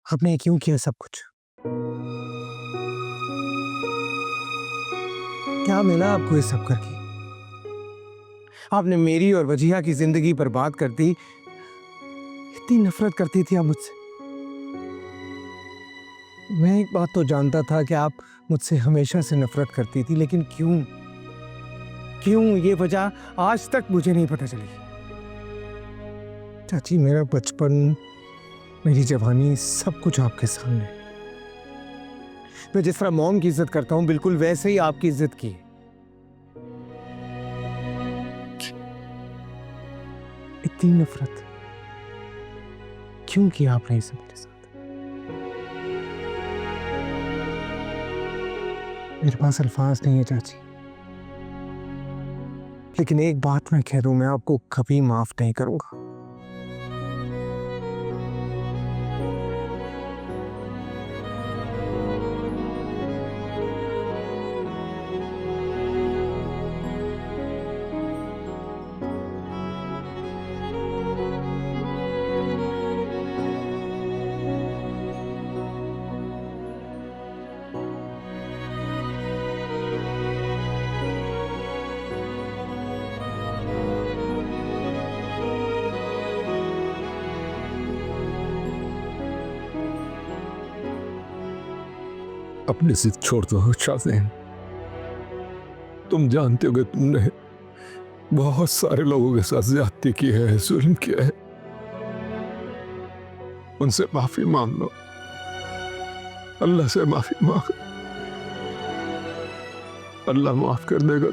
आपने क्यों किया सब कुछ? क्या मिला आपको ये सब करके? आपने मेरी और वजीहा की जिंदगी बर्बाद कर दी। इतनी नफरत करती थी आप मुझसे। मैं एक बात तो जानता था कि आप मुझसे हमेशा से नफरत करती थी, लेकिन क्यों क्यों ये वजह आज तक मुझे नहीं पता चली। चाची, मेरा बचपन, मेरी जवानी, सब कुछ आपके सामने। मैं जिस तरह मॉम की इज्जत करता हूं, बिल्कुल वैसे ही आपकी इज्जत की। इतनी नफरत क्यों किया आपने इसे मेरे साथ? मेरे पास अल्फाज नहीं है चाची, लेकिन एक बात मैं कह दूं, मैं आपको कभी माफ नहीं करूंगा। अपनी जिद छोड़ दो शाज़ेन। तुम जानते हो कि तुमने बहुत सारे लोगों के साथ ज्यादती की है, जुल्म किया है। उनसे माफी मांग लो, अल्लाह से माफी मांग, अल्लाह माफ कर देगा।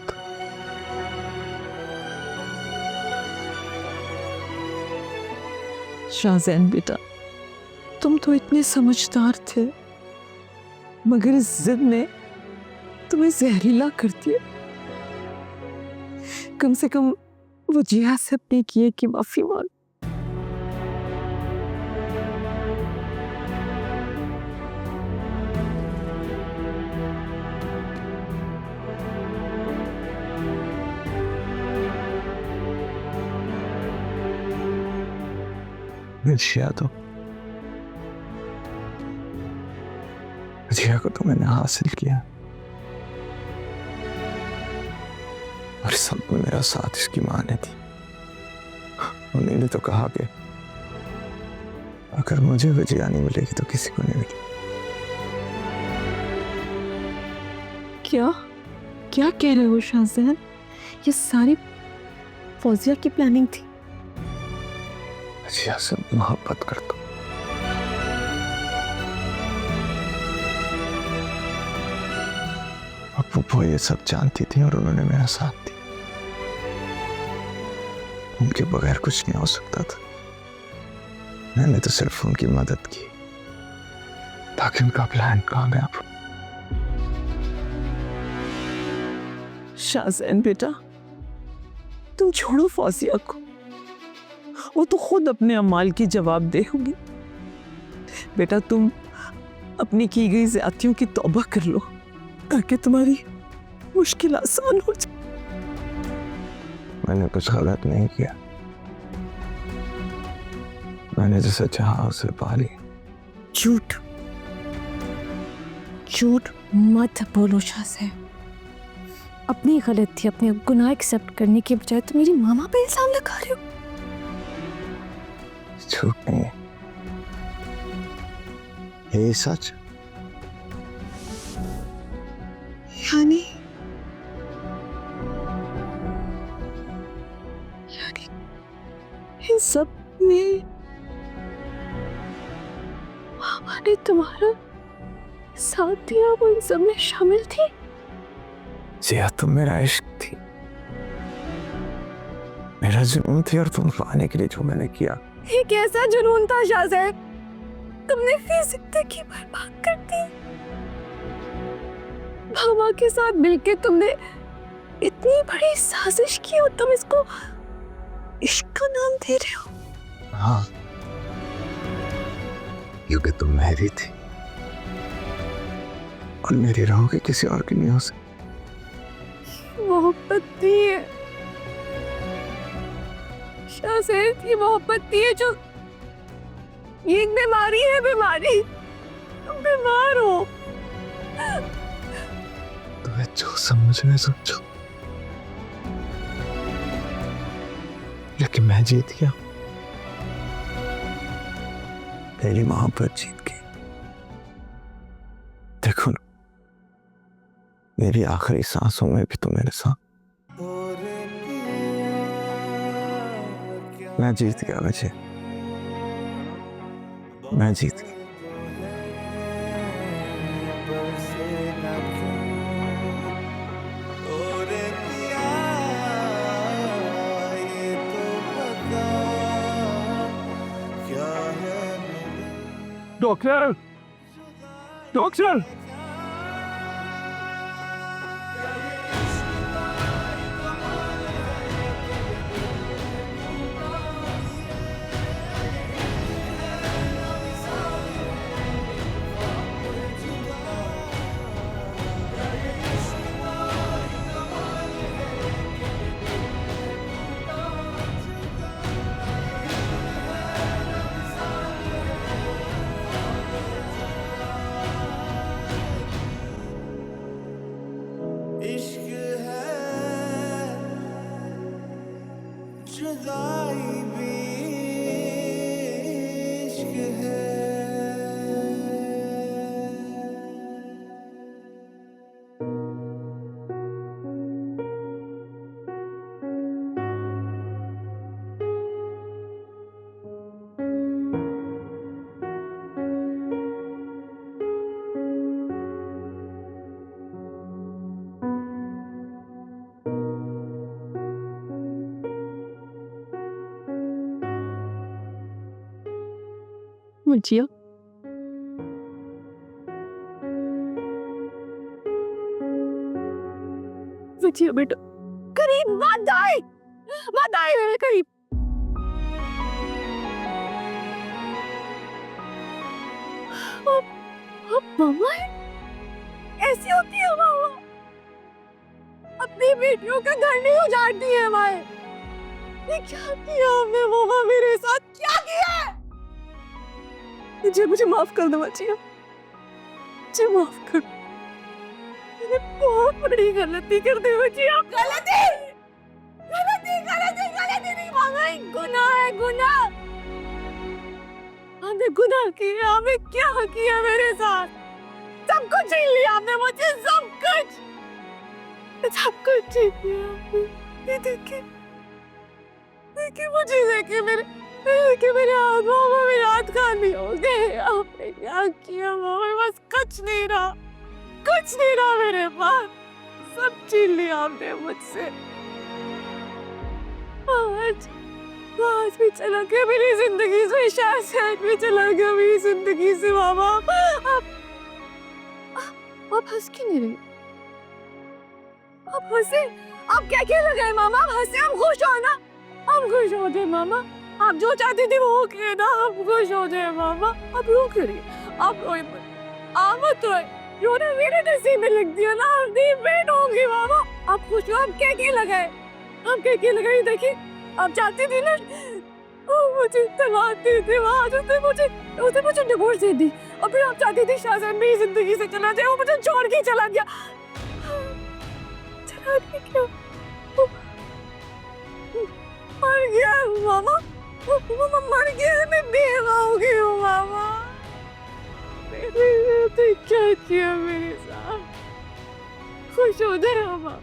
शाज़ेन बेटा, तुम तो इतने समझदार थे, मगर इस जिद ने तुम्हें जहरीला कर दिया। कम से कम वजीहा से अपने किए की माफी मांग। वजीहा को तो मैंने हासिल किया, और सब में मेरा साथ इसकी मां ने दी। उन्होंने तो कहा कि अगर मुझे वजीहा नहीं मिलेगी तो किसी को नहीं मिलेगी। क्या क्या कह रहे हो शाज़ेन? ये सारी फौजिया की प्लानिंग थी? वजीहा से मोहब्बत करता हूं। वो ये सब जानती थी और उन्होंने मेरा साथ दिया। उनके बगैर कुछ नहीं हो सकता था। मैंने तो सिर्फ उनकी मदद की ताकि उनका प्लान कामयाब हो। शाज़ेन बेटा, तुम छोड़ो फौजिया को, वो तो खुद अपने अमाल की जवाब दे होगी। बेटा, तुम अपनी की गई ज़्यादतियों की तौबा कर लो ताकि तुम्हारी मुश्किल आसान हो जाए। मैंने कुछ गलत नहीं किया, मैंने जैसे चाहा उसे पा लिया। झूठ झूठ मत बोलो शाज़ेन। अपनी गलती, अपने गुनाह एक्सेप्ट करने के बजाय तुम मेरी मामा पे इल्जाम लगा रहे हो। झूठ नहीं है, ये सच। यानी इन सब में मामा ने तुम्हारा साथ दिया, वो इन सब में शामिल थी? जिया तुम मेरा इश्क थी, मेरा जुनून थी, और तुम पाने के लिए जो मैंने किया। ये कैसा जुनून था शाज़ेन? तुमने फिर जिंदगी बर्बाद कर दी। मामा के साथ मिलकर तुमने इतनी बड़ी साजिश की और तुम इसको इश्क का नाम दे रहे हो? हाँ, क्योंकि तुम मेरी थी और मेरी रहोगे, किसी और की नहीं हो सकती। मोहब्बत नहीं है शाज़ेन, ये मोहब्बत नहीं है जो ये एक बीमारी है, बीमारी। तुम बीमार हो। तुम्हें जो समझने समझो, लेकिन मैं जीत गया। मेरी मोहब्बत जीत गई। देखो ना, मेरी आखिरी सांसों में भी तो मेरे साथ। मैं जीत गया वजह, मैं जीत गया। डॉक्टर, डॉक्टर, इश्क है जुदाई भी इश्क है। मुझिया, मुझिया बेटा, करीब मत आए, मत आए मेरे करीब। मामा ऐसी होती है मामा, अपनी बेटियों का घर नहीं उजाड़ती है हमारे। ये क्या किया आपने मामा, मेरे साथ क्या किया है? मुझे माफ कर दो बच्चिया, मुझे माफ कर। मैंने बहुत बड़ी गलती कर दी बच्चिया। गलती गलती गलती गलती नहीं मामा, एक गुनाह है, गुनाह। आपने गुनाह किया, आपने क्या किया मेरे साथ? सब कुछ छीन लिया आपने मुझे, सब कुछ छीन लिया आपने। ये देखिए, देखिए मुझे, देखिए मेरे हाथ, मामा मेरे हाथ खाली हो गए। आपने क्या किया मामा? बस कुछ नहीं रहा मेरे पास, सब छीन लिया आपने मुझसे। आज भी चला गया मेरी जिंदगी से, शायद भी चला गया मेरी जिंदगी से मामा। आप हंस क्यों नहीं रहे? आप हंसे, आप क्या लगाए मामा? आप हंसे, हम खुश हो ना, हम खुश हो जाए मामा। आप जो चाहती थी वो हो गया ना, हम खुश हो जाए मामा। आप रो क्यों रही? आप रोए मत, आप मत रोए, रोना मेरे नसीब में लिख दिया ना, आप दी बेट होंगी मामा। आप खुश हो, आप क्या लगाए? आप क्या लगाई? देखिए, आप चाहती थी ना मुझे तलाक दे दे, आज उसने मुझे डिवोर्स दे दी, और फिर आप चाहती थी शाहजहां मेरी जिंदगी से चला जाए, वो मुझे छोड़ के चला गया। चला गया, मर गया मामा, मामा मर गया, मैं बेवा हो गई हूँ मामा। मैंने क्या किया मेरे साथ? खुश हो जाए मामा,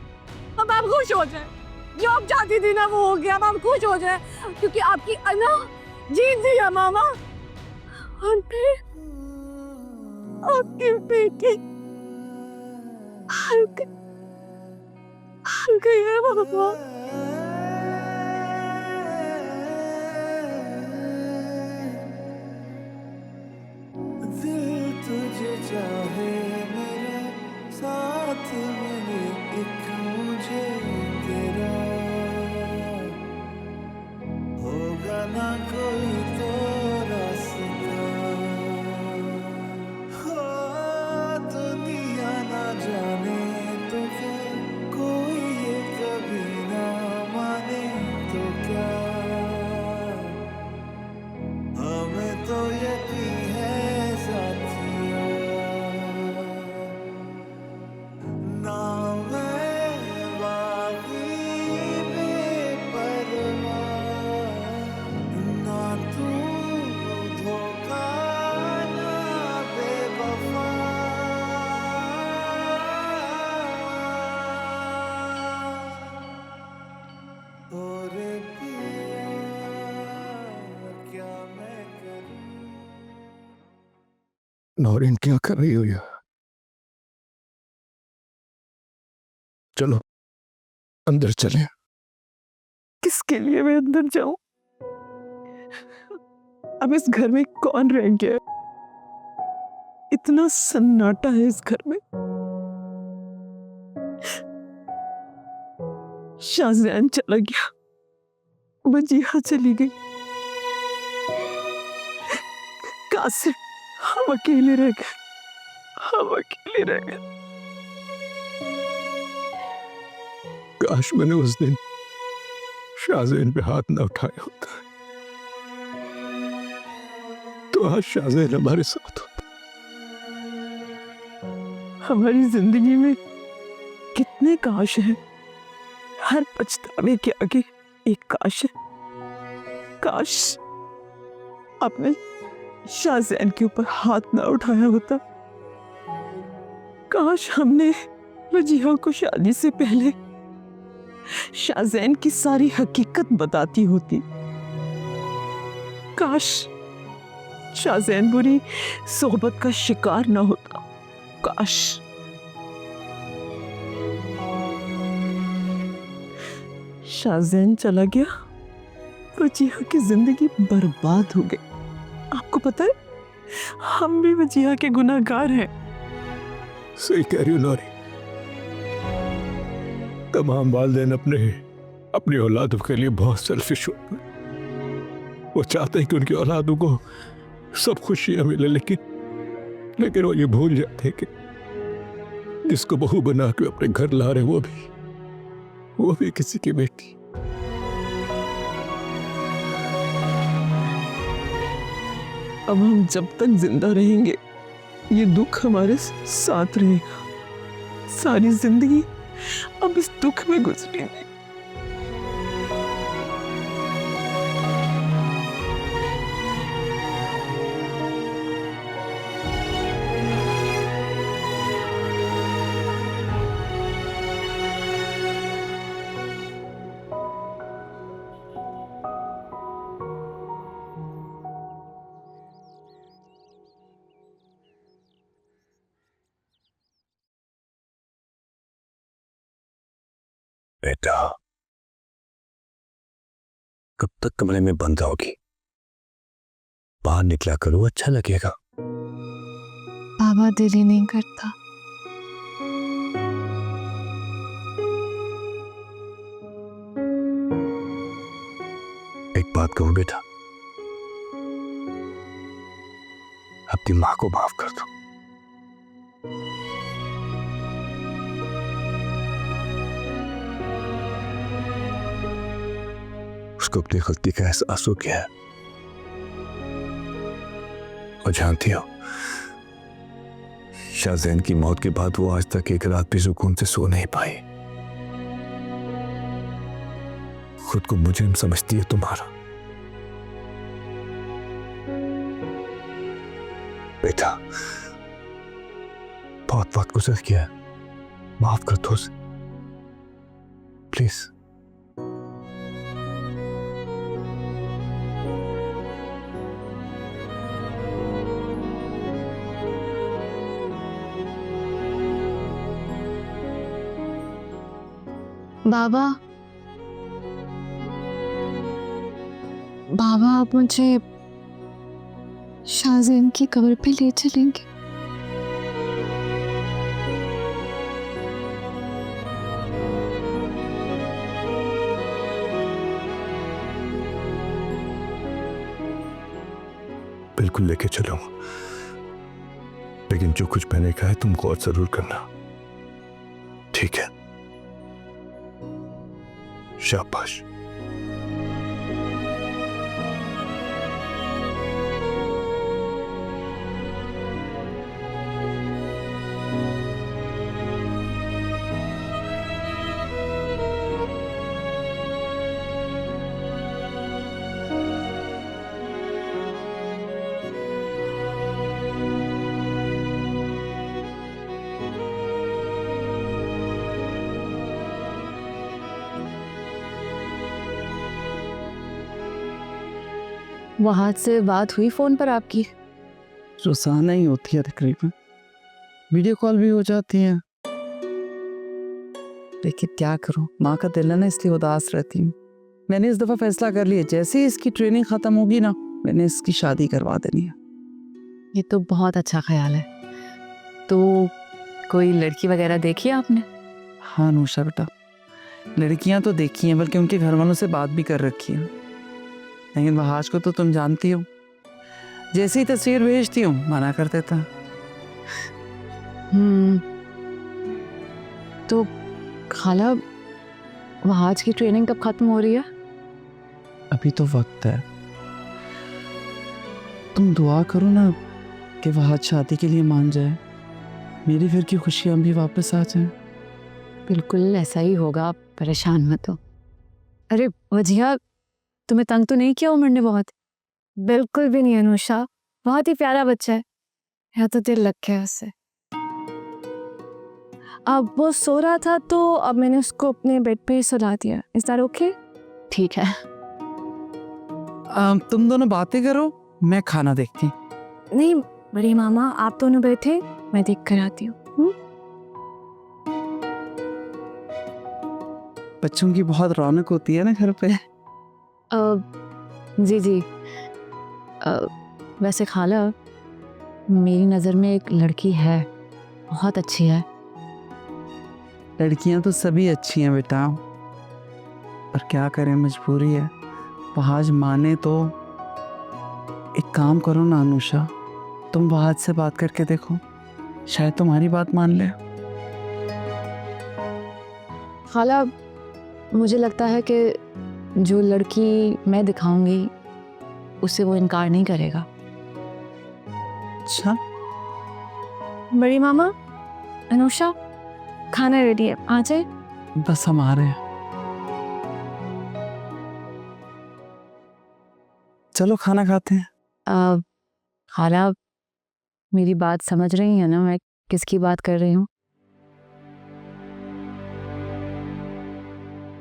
अब आप खुश हो जाए, जो आप चाहती थी ना वो हो गया, अब आप खुश हो जाए, क्योंकि आपकी अना जीत दिया मामा। और फिर आपकी बेटी हार गई है मामा। दिल तुझे चाहे मेरे साथ मेरे, एक मुझे तेरा होगा ना कोई तो रास्ता। हो दुनिया ना जाने तो क्या, कोई ये कभी ना नौरीन क्या कर रही हो यार? चलो अंदर चलें। किसके लिए मैं अंदर जाऊं? अब इस घर में कौन रह गया? इतना सन्नाटा है इस घर में। शाहजहान चला गया, वजीहा चली गई, कासिम, हम अकेले रह गए, हम अकेले रह गए। काश मैंने उस दिन शाहजैन पे हाथ ना उठाया होता, तो आज शाहजैन हमारे साथ होता। हमारी जिंदगी में कितने काश हैं, हर पछतावे के आगे एक काश है। काश आपने शाहजैन के ऊपर हाथ ना उठाया होता। काश हमने वजीहा को शादी से पहले शाहजैन की सारी हकीकत बताती होती। काश शाहजैन बुरी सोहबत का शिकार ना होता। काश। शाहजैन चला गया, वजीहा की जिंदगी बर्बाद हो गई। आपको पता है, हम भी वजीहा के गुनाहगार हैं। सही कह रही हो नौरी। तमाम वालिदैन अपनी औलादों के लिए बहुत सेल्फिश होते हैं। वो चाहते हैं कि उनकी औलादों को सब खुशियां मिले, लेकिन वो ये भूल जाते हैं कि जिसको बहू बना के अपने घर ला रहे वो भी किसी की बेटी। अब हम जब तक जिंदा रहेंगे ये दुख हमारे साथ रहेगा। सारी जिंदगी अब इस दुख में गुजरेंगे। बेटा, कब तक कमरे में बंद रहोगी? बाहर निकला करो, अच्छा लगेगा। बाबा दिल ही नहीं करता। एक बात कहूं बेटा, अपनी मां को माफ कर दो। उसको अपनी गलती का एहसास हो गया है। और जानती हो, शाहजैन की मौत के बाद वो आज तक एक रात भी सुकून से सो नहीं पाई। खुद को मुजरिम समझती है तुम्हारा। बेटा, बहुत वक्त गुजर गया है, माफ कर दो उसे प्लीज। बाबा, बाबा आप मुझे शाहजैन की कब्र पे ले चलेंगे? बिल्कुल लेके चलो, लेकिन जो कुछ मैंने कहा है तुम गौर जरूर करना, ठीक है? शाबाश। वहां से बात हुई फोन पर आपकी? रोजाना ही होती है तकरीबन, वीडियो कॉल भी हो जाती है। लेकिन क्या करूं, माँ का दिल है ना, इसलिए उदास रहती हूँ। मैंने इस दफा फैसला कर लिया, जैसे ही इसकी ट्रेनिंग खत्म होगी ना, मैंने इसकी शादी करवा देनी है। ये तो बहुत अच्छा ख्याल है। तो कोई लड़की वगैरह देखी है आपने? हाँ नूशा बेटा, लड़कियां तो देखी हैं, बल्कि उनके घर वालों से बात भी कर रखी है। लेकिन वहाज को तो तुम जानती हो, जैसे ही तस्वीर भेजती हूँ मना कर देता। तो खाला, वहाज की ट्रेनिंग कब खत्म हो रही है? अभी तो वक्त है, तुम दुआ करो ना कि वहाज शादी के लिए मान जाए, मेरी फिर की खुशियां भी वापस आ जाएं। बिल्कुल ऐसा ही होगा, आप परेशान मत हो। अरे वजिया, तुम्हें तंग तो नहीं किया उमर ने बहुत? बिल्कुल भी नहीं अनुषा, बहुत ही प्यारा बच्चा है, मेरा तो दिल लग गया उससे। अब वो सो रहा था तो अब मैंने उसको अपने बेड पे ही सुला दिया। Is that okay? ठीक है। तुम दोनों बातें करो, मैं खाना देखती। नहीं बड़ी मामा, आप दोनों बैठे, मैं देख कर आती हूँ। बच्चों की बहुत रौनक होती है ना घर पे। जी जी। वैसे खाला, मेरी नज़र में एक लड़की है, बहुत अच्छी है। लड़कियां तो सभी अच्छी हैं बेटा, पर क्या करें, मजबूरी है। वहाज माने तो एक काम करो ना अनुषा, तुम वहाज से बात करके देखो, शायद तुम्हारी बात मान ले। खाला, मुझे लगता है कि जो लड़की मैं दिखाऊंगी उससे वो इनकार नहीं करेगा। अच्छा, बड़ी मामा, अनुषा, खाना रेडी है, आ जाए। बस हम आ रहे हैं, चलो खाना खाते हैं। खाला, मेरी बात समझ रही है ना, मैं किसकी बात कर रही हूँ?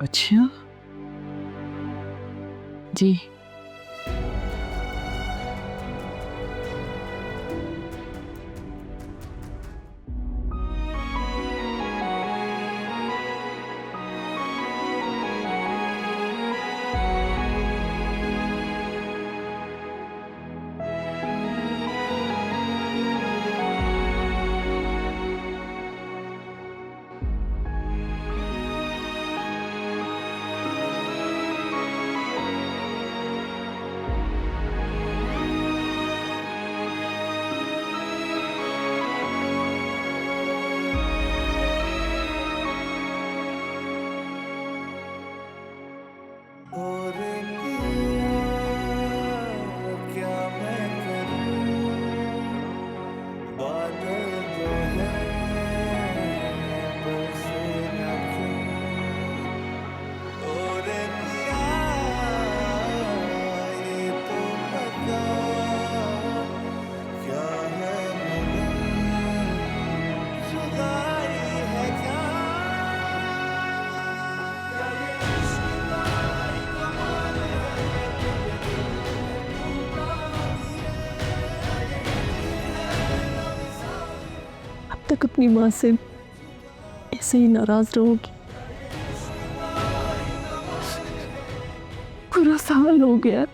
अच्छा जी। और पिया, क्या मैं करूं, बादल जो है बरसे न क्यों। और पिया, ये तो बता, क्या है मगर जुदाई है क्या? अब तक अपनी माँ से ऐसे ही नाराज रहोगी? पूरा साल हो गया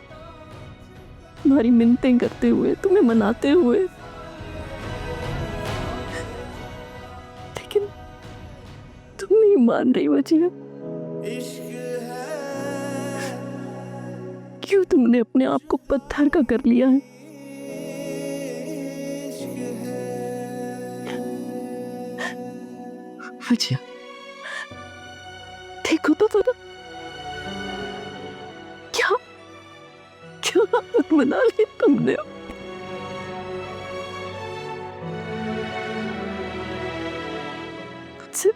तुम्हारी मिन्नतें करते हुए, तुम्हें मनाते हुए, लेकिन तुम नहीं मान रही वजिया। इश्क है, क्यों तुमने अपने आप को पत्थर का कर लिया है? इश्क है, वजिया, देखो तो थोड़ा, क्या क्या आदत बना ली तुमने? मुझसे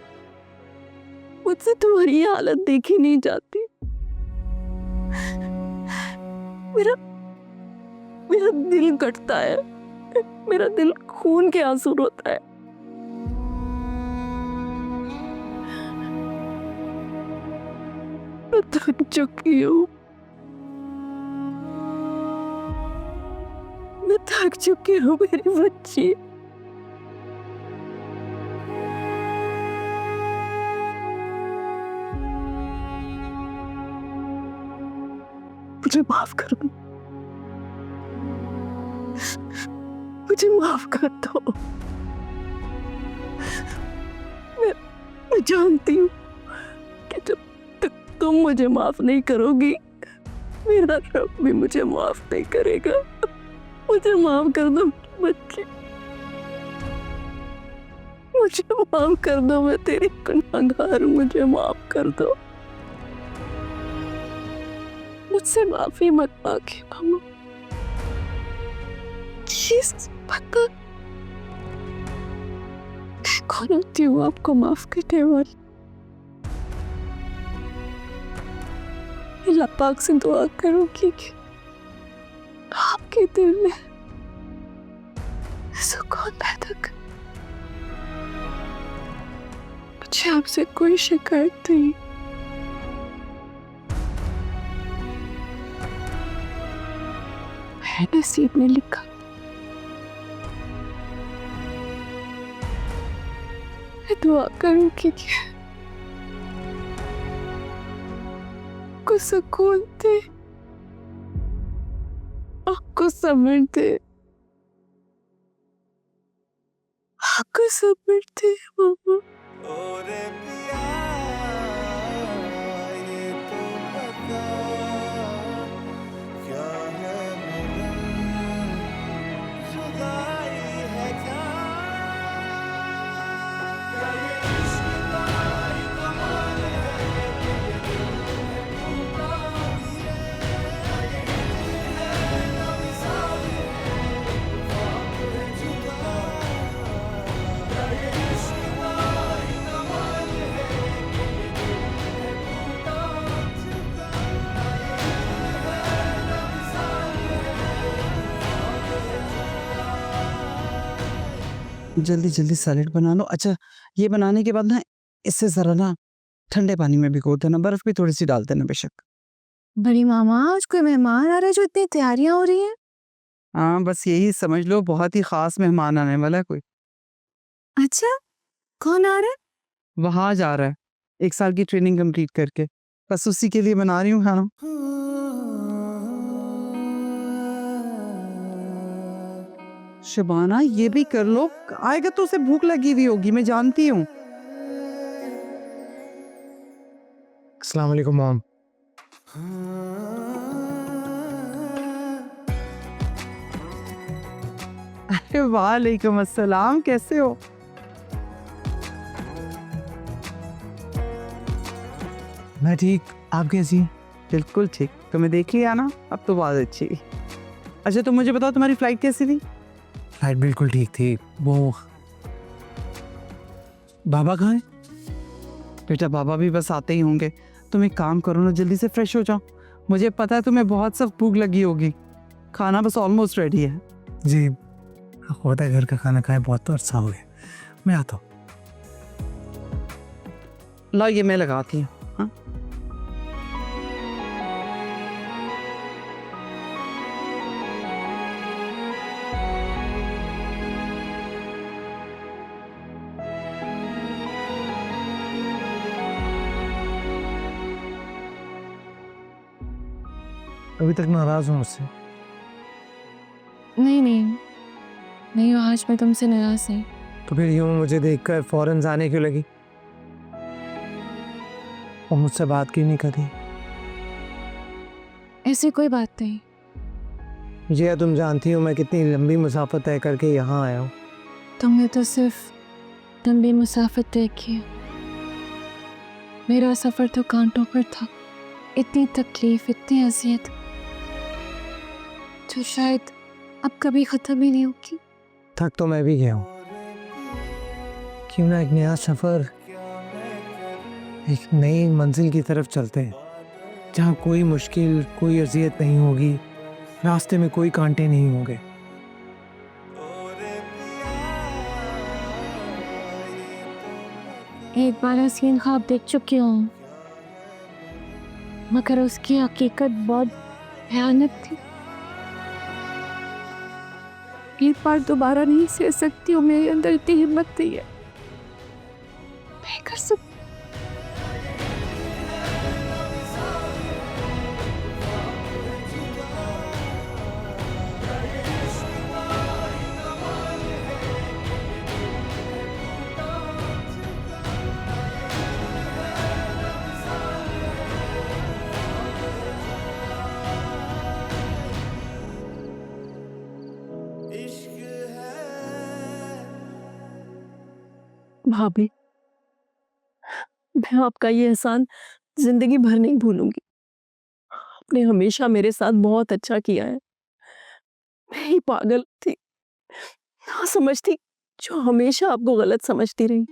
मुझसे तुम्हारी ये हालत देखी नहीं जाती। मेरा मेरा दिल कटता है, मेरा दिल खून के आंसू रोता है। मैं थक चुकी हूँ, मैं थक चुकी हूँ मेरी बच्ची। मुझे माफ कर दो, मुझे माफ कर दो। मैं जानती हूँ कि जब तक तुम मुझे माफ नहीं करोगी मेरा रब भी मुझे माफ नहीं करेगा। मुझे माफ कर दो बच्चे, मुझे माफ कर दो, मैं तेरी गुनहगार हूँ, मुझे माफ कर दो। मुझसे माफी मत मांगे मामा, प्लीज मत। कौन होती हूँ आपको माफ करने वाली? अल्लाह पाक से दुआ करूंगी कि आपके दिल में सुकून पैदा कर। मुझे आपसे कोई शिकायत नहीं। है नसीब ने लिखा। मैं दुआ करूंगी कि आपको सुकून दे, आपको सब्र दे, आपको सब्र दे मामा। और पिया ये तो बता क्या है मिलन जुदाई है क्या ये इश्क का ही कमाल है ये दिल है टूटा ये दिल है नविसाल है ख्वाब है जुदा ये इश्क का ही कमाल है ये दिल है टूटा जुदा जल्दी जल्दी सैलेड बना लो। अच्छा, ये बनाने के बाद ना इससे जरा ना ठंडे पानी में भिगो देना, बर्फ भी थोड़ी सी डाल देना बेशक। बड़ी मामा आज कोई मेहमान आ रहा है जो इतनी तैयारियां हो रही हैं। हाँ, बस यही समझ लो, बहुत ही खास मेहमान आने वाला है कोई। अच्छा, कौन आ रहा है? वहाँ जा रहा है 1 साल की ट्रेनिंग कंप्लीट करके, बस उसी के लिए बना रही हूँ खाना। शबाना, ये भी कर लो, आएगा तो उसे भूख लगी हुई होगी, मैं जानती हूँ। अस्सलाम वालेकुम मॉम। अरे वालेकुम अस्सलाम, कैसे हो? मैं ठीक, आप कैसी? बिल्कुल ठीक, तुम्हें देख लिया ना, अब तो बात अच्छी। अच्छा, तो मुझे बताओ तुम्हारी फ्लाइट कैसी थी? फ्लाइट बिल्कुल ठीक थी। वो बाबा कहाँ हैं? बेटा, बाबा भी बस आते ही होंगे। तुम एक काम करो ना, जल्दी से फ्रेश हो जाओ। मुझे पता है तुम्हें बहुत सब भूख लगी होगी। खाना बस ऑलमोस्ट रेडी है। जी, होता है घर का खाना खाए बहुत अरसा हो गया। मैं आता हूँ। ला, ये मैं लगाती हूँ। हाँ, अभी तक नाराज हूँ मुझसे? नहीं नहीं नहीं, आज मैं तुमसे नाराज नहीं। तो फिर यूं मुझे देखकर फौरन जाने क्यों लगी? और मुझसे बात क्यों नहीं करी? ऐसी कोई बात नहीं। जी, तुम जानती हो मैं कितनी लंबी मुसाफत तय करके यहाँ आया हूँ। तुमने तो सिर्फ लंबी मुसाफत तय की, मेरा सफर तो कांटों पर था। इतनी तकलीफ, इतनी अजियत जो शायद अब कभी खत्म ही नहीं होगी। थक तो मैं भी गया हूँ। क्यों ना एक नया सफर, एक नई मंजिल की तरफ चलते हैं, जहाँ कोई मुश्किल, कोई अजियत नहीं होगी, रास्ते में कोई कांटे नहीं होंगे। एक बार हसीन ख्वाब देख चुकी हूँ, मगर उसकी हकीकत बहुत भयानक थी। एक बार दोबारा नहीं सह सकती हूँ, मेरे अंदर इतनी हिम्मत नहीं है, नहीं कर सकती। भाभी, मैं आपका ये एहसान जिंदगी भर नहीं भूलूंगी। आपने हमेशा मेरे साथ बहुत अच्छा किया है। मैं ही पागल थी, ना समझती, जो हमेशा आपको गलत समझती रही।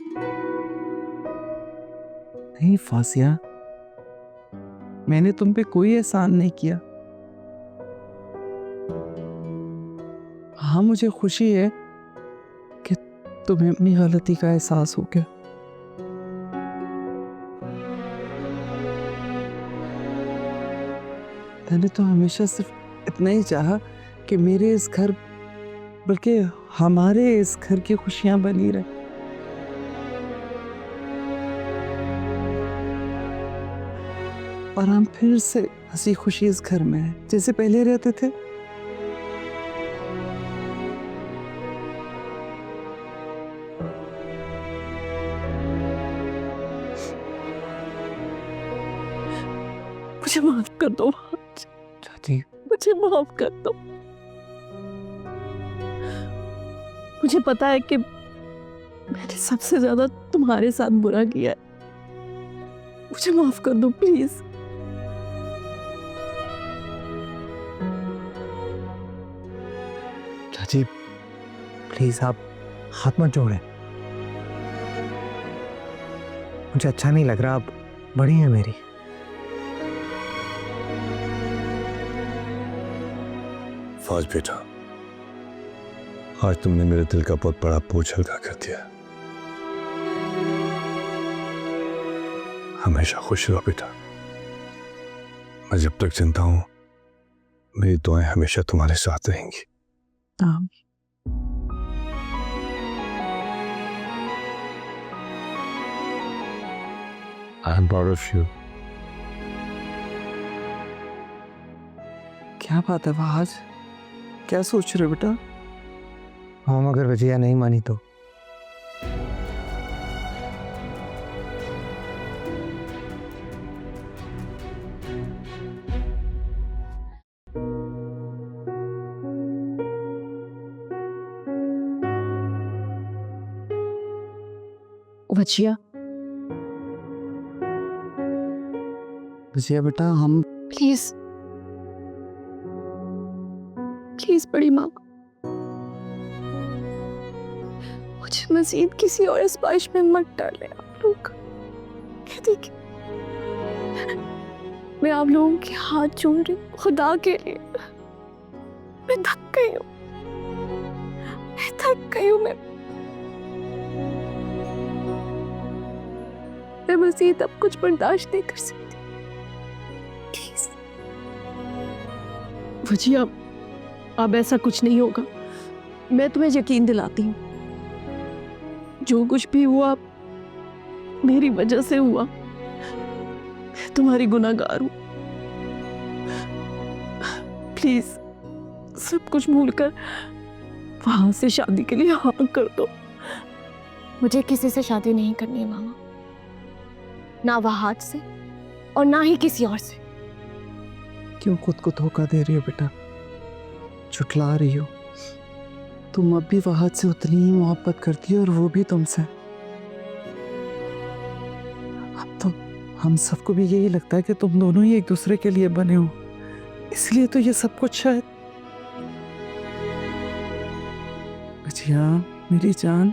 नहीं फासिया, मैंने तुम पे कोई एहसान नहीं किया। हाँ, मुझे खुशी है कि तुम्हें अपनी गलती का एहसास हो गया। मैंने तो हमेशा सिर्फ इतना ही चाहा कि मेरे इस घर, बल्कि हमारे इस घर की खुशियां बनी रहे। और हम फिर से हंसी खुशी इस घर में हैं, जैसे पहले रहते थे। मुझे माफ कर दो, चाची, मुझे माफ कर दो। मुझे पता है कि मैंने सबसे ज्यादा तुम्हारे साथ बुरा किया है। मुझे माफ कर दो प्लीज। चाची प्लीज आप हाथ मत जोड़ें। मुझे अच्छा नहीं लग रहा, आप बड़ी हैं मेरी। फौज बेटा, आज तुमने मेरे दिल का बहुत बड़ा बोझ हल्का कर दिया। हमेशा खुश रहो बेटा। मैं जब तक जिंदा हूं, मेरी दुआएं हमेशा तुम्हारे साथ रहेंगी। I am proud of you. क्या बात है फहाज, क्या सोच रहे हो बेटा? हम अगर वजिया नहीं मानी तो वजिया, वजिया बेटा, हम प्लीज प्लीज बड़ी माँ, मुझे मजीद किसी और इस बारिश में मत डालें आप लोग। देखिए, मैं आप लोगों के हाथ जोड़ रही हूँ, खुदा के लिए। मैं थक गई हूँ, मैं थक गई हूँ। मैं मजीद अब कुछ बर्दाश्त नहीं कर सकती। प्लीज वजिया, अब ऐसा कुछ नहीं होगा। मैं तुम्हें यकीन दिलाती हूँ, जो कुछ भी हुआ मेरी वजह से हुआ। मैं तुम्हारी गुनाहगार हूँ। प्लीज सब कुछ भूलकर वहां से शादी के लिए हाँ कर दो। मुझे किसी से शादी नहीं करनी है मामा, ना वहाद से और ना ही किसी और से। क्यों खुद को धोखा दे रही हो बेटा, झुठला रही हो? तुम अब भी वहाद से उतनी ही मोहब्बत करती हो और वो भी तुमसे। अब तो हम सबको भी यही लगता है कि तुम दोनों ही एक दूसरे के लिए बने हो, इसलिए तो ये सब कुछ शायद। अच्छा मेरी जान,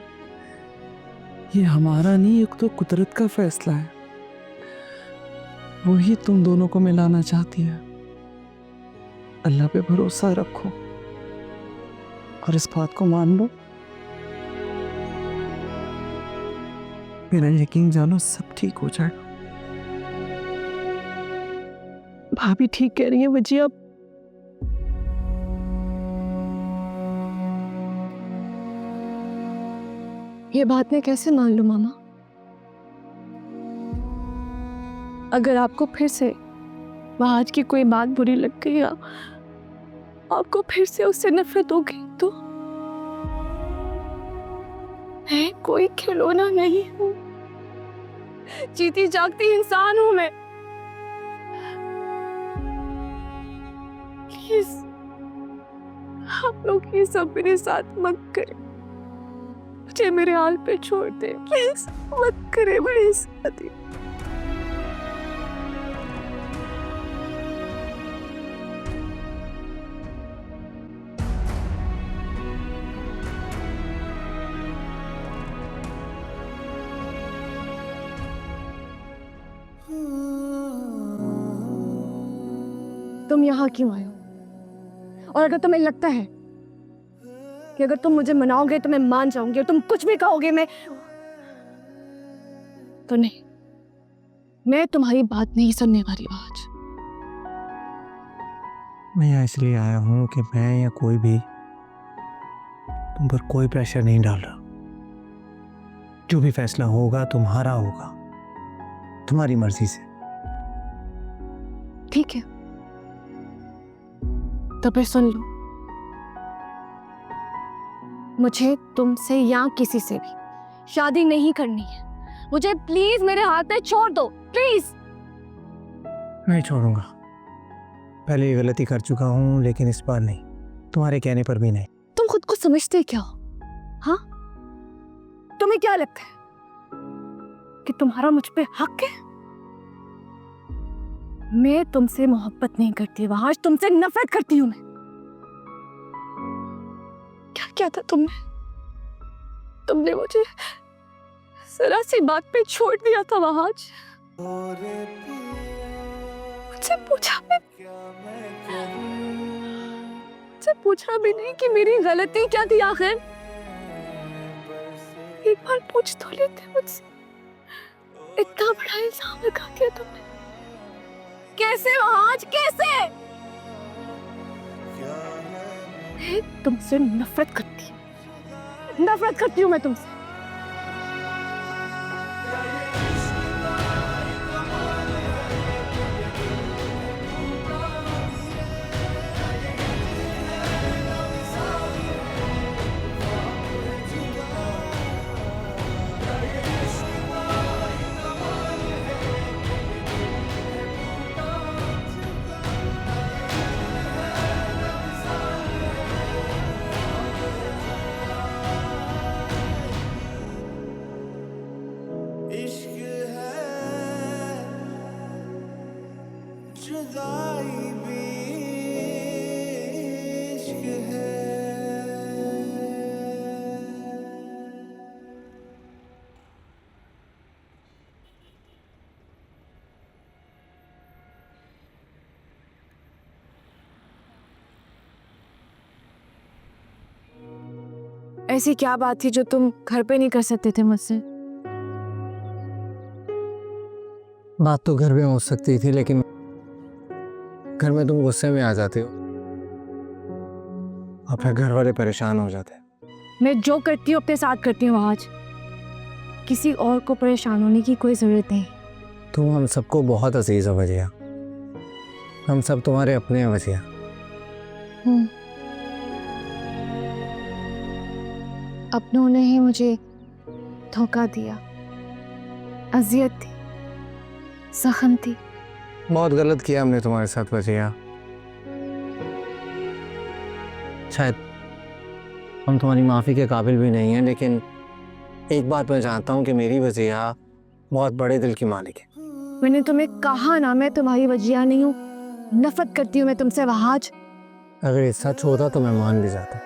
ये हमारा नहीं, एक तो कुदरत का फैसला है। वही तुम दोनों को मिलाना चाहती है। अल्लाह पे भरोसा रखो और इस बात को मान लो। मेरा यकीन जानो, सब ठीक हो जाएगा। भाभी ठीक कह रही है वजिया। ये बात मैं कैसे मान लूं मामा? अगर आपको फिर से आज की कोई बात बुरी लग गई या आपको फिर से उससे नफरत हो गई तो मैं कोई खिलौना नहीं हूं, जीती जागती इंसान हूं मैं। प्लीज आप लोग ये सब मेरे साथ मत करें, मुझे मेरे हाल पे छोड़ दे, प्लीज मत करें मेरे साथ। तुम यहाँ क्यों आए हो? और अगर तुम्हें लगता है कि अगर तुम मुझे मनाओगे तो मैं मान जाऊंगी और तुम कुछ भी कहोगे तो नहीं, मैं तुम्हारी बात नहीं सुनने वाली आज। मैं यहाँ इसलिए आया हूँ कि मैं या कोई भी तुम पर कोई प्रेशर नहीं डाल रहा। जो भी फैसला होगा तुम्हारा होगा, तुम्हारी मर्जी से। ठीक है, तो फिर सुन लो, मुझे तुमसे या किसी से भी शादी नहीं करनी है। मुझे प्लीज मेरे हाथ में छोड़ दो, प्लीज। नहीं छोड़ूंगा। पहले ये गलती कर चुका हूँ, लेकिन इस बार नहीं, तुम्हारे कहने पर भी नहीं। तुम खुद को समझते क्या हो? हाँ, तुम्हें क्या लगता है कि तुम्हारा मुझ पे हक है? मैं तुमसे मोहब्बत नहीं करती, आज तुमसे नफरत करती हूं मैं। क्या किया था तुमने मुझे जरा सी बात पे छोड़ दिया था आज। मुझसे पूछा भी नहीं कि मेरी गलती क्या थी आखिर। एक बार पूछ तो लेते मुझसे। इतना बड़ा इल्जाम लगा दिया तुमने। कैसे आज कैसे? मैं तुमसे नफरत करती हूँ मैं तुमसे। इश्क है जुदाई भी इश्क है। ऐसी क्या बात थी जो तुम घर पे नहीं कर सकते थे मुझसे? बात तो घर में हो सकती थी, लेकिन घर में तुम गुस्से में आ जाते हो और फिर घर वाले परेशान हो जाते हैं। मैं जो करती हूँ अपने साथ करती हूँ आज। किसी और को परेशान होने की कोई जरूरत नहीं। तुम हम सबको बहुत अजीज हो वजिया। हम सब तुम्हारे अपने हैं वजिया। अपनों ने ही मुझे धोखा दिया, अजियत दी, जख्म दी। बहुत गलत किया हमने तुम्हारे साथ वजिया। शायद हम तुम्हारी माफ़ी के काबिल भी नहीं हैं, लेकिन एक बात मैं जानता हूँ कि मेरी वजिया बहुत बड़े दिल की मालिक है। मैंने तुम्हें कहा ना, मैं तुम्हारी वजिया नहीं हूँ। नफरत करती हूँ मैं तुमसे वहाज। अगर ये सच होता तो मैं मान भी जाता,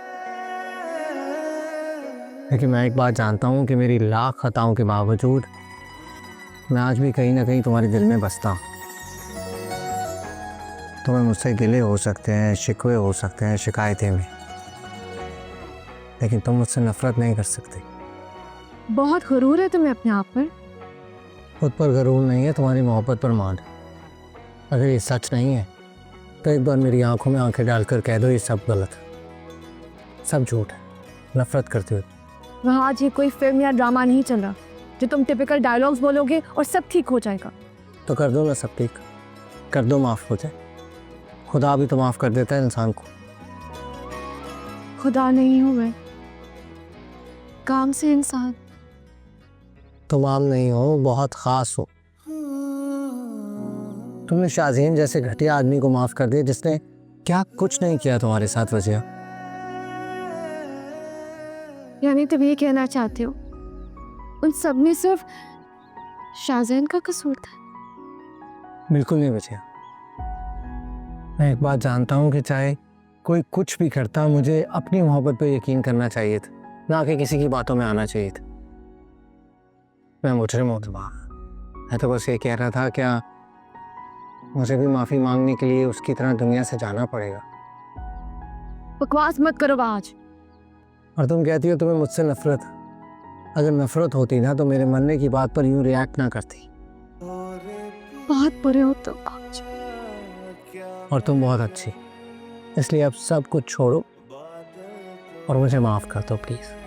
लेकिन मैं एक बात जानता हूँ कि मेरी लाख खताओं के बावजूद मैं आज भी कहीं ना कहीं तुम्हारे दिल में बसता हूँ। तुम्हें मुझसे गिले हो सकते हैं, शिकवे हो सकते हैं, शिकायतें भी, लेकिन तुम मुझसे नफरत नहीं कर सकते। बहुत गुरूर है तुम्हें अपने आप पर। खुद पर गरूर नहीं है, तुम्हारी मोहब्बत पर मान। अगर ये सच नहीं है तो एक बार मेरी आंखों में आंखें डालकर कह दो ये सब गलत है, सब झूठ है, नफरत करते हो। वहाँ आज ये कोई फिल्म या ड्रामा नहीं चल रहा जो तुम टिपिकल डायलॉग्स बोलोगे और सब ठीक हो जाएगा। तो कर दो ना सब ठीक, कर दो, माफ़ हो जाए। खुदा भी तो माफ़ कर देता है इंसान को। खुदा नहीं हूँ मैं, काम से इंसान। तुम आम नहीं हो, बहुत ख़ास हो। तुमने शाज़ीन जैसे घटिया आदमी को माफ़ कर दिया जिसने क्या कुछ नहीं किया तुम्हारे साथ वजह। यानी तुम ये कहना चाहते हो उन सब में सिर्फ शाहजैन का कसूर था? बिल्कुल नहीं बचिया। मैं एक बात जानता हूँ कि चाहे कोई कुछ भी करता, मुझे अपनी मोहब्बत पे यकीन करना चाहिए था, ना कि किसी की बातों में आना चाहिए था। मैं मुजरिम हूँ दिमाग, मैं तो बस ये कह रहा था क्या मुझे भी माफ़ी मांगने के लिए उसकी तरह दुनिया से जाना पड़ेगा। बकवास मत करो आज। और तुम कहती हो तुम्हें मुझसे नफरत। अगर नफरत होती ना तो मेरे मरने की बात पर यूँ रिएक्ट ना करती। बहुत बुरे हो तुम आज। और तुम बहुत अच्छी, इसलिए अब सब कुछ छोड़ो और मुझे माफ़ कर दो प्लीज़।